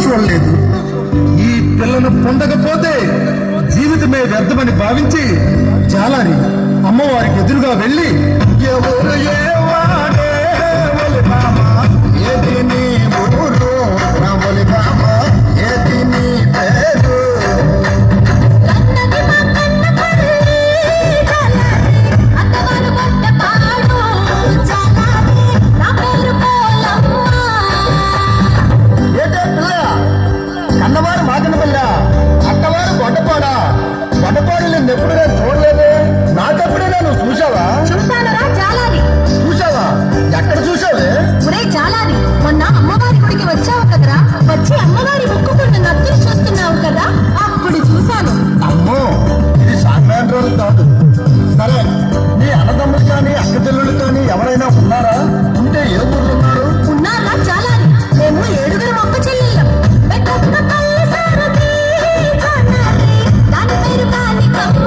చూడలేదు. ఈ పిల్లను పొందకపోతే జీవితమే వ్యర్థమని భావించి జాలారి అమ్మవారికి ఎదురుగా వెళ్ళి, ఎవరు ఏవాడే ఒలి బామ, ఏది నీ ఊరు నా ఒలి బామ, ఏది నీ పేరు? కన్నవారు మాదనపల్లి, అక్కవారు గొడ్డపాడా. గొడ్డపాడు నేను ఎప్పుడు నేను చూడలేదు. నాకెప్పుడైనా నువ్వు చూసావా? చూసానరా చాలాని. చూసావా? ఎక్కడ చూసావే? ఒరే చాలాని, మొన్న అమ్మవారి గుడికి వచ్చావు కదరా, వచ్చి అమ్మవారి ముక్కుకున్న నత్తులు చూస్తున్నావు కదా, అప్పుడు చూశాను. అమ్మో, ఇది సాధారణ రోజు కాదు. సరే, నీ అన్నదమ్ములు కానీ అక్క చెల్లెళ్ళు కానీ ఎవరైనా ఉన్నారా? ఉంటే ఏ ఊళ్ళు ఉన్నారు? ఉన్నారా చాలాని, మేము 7 మొక్క చెల్లెళ్ళం. పెద్దొక్క పల్లె సారథి చాలాని, దాని పేరు కాళికమ్మ.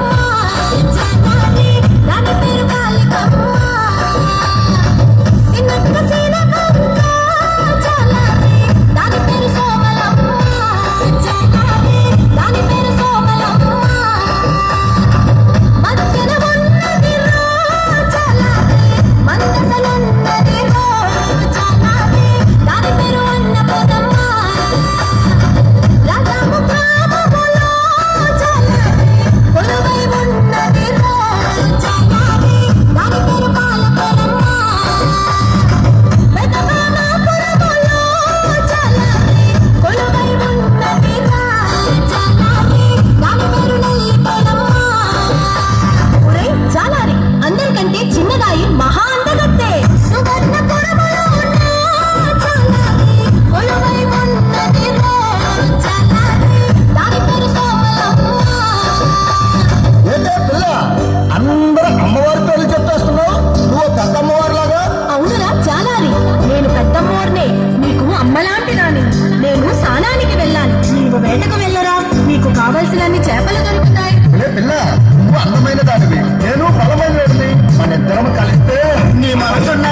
చాలాని, దాని పేరు కాళికమ్మ. చిన్నక్క సీనకమ్మ చాలాని, దాని పేరు సోమలమ్మ. చాలాని, దాని పేరు సోమలమ్మ. మధ్యన ఉన్నది రో చాలాని, మందసలున్నది రో చాలాని, దాని పేరు అన్నపూర్ణమ్మ. రాజాము గ్రామములో చాలాని, కొలువై ఉన్నది రో చాలాని, దాని పేరు పాలపురమ్మ. పెదమామాపురములో చాలాని, కొలువై ఉన్నది రో చాలాని, దాని పేరు నెల్లిపొలమ్మ. ఒరేయ్ చాలాని, అందరికంటే చిన్నదాయి మహా అందగత్తే. సువర్ణపురములో ఉన్న చాలాని, కొలువై ఉన్నది రో చాలాని, దాని పేరు సోమలమ్మ. ఏంటే పిల్ల, అందరూ అమ్మవారి పేర్లు చెప్పేస్తున్నావు. నువ్వు పెద్ద అమ్మవారిలాగా. అవునురా చాలాని, నేను పెద్దమ్మోర్నే, నీకు అమ్మలాంటి దాని. నేను స్నానానికి వెళ్ళాలి, నీవు వేటకు వెళ్ళరా, నీకు కావలసినన్ని చేపలు దొరుకుతాయి. ఏ పిల్ల, నువ్వు అందమైన దానివి, నేను బలమైన వాడిని. మన ఇద్దరం కలిస్తే నీ మనసున్న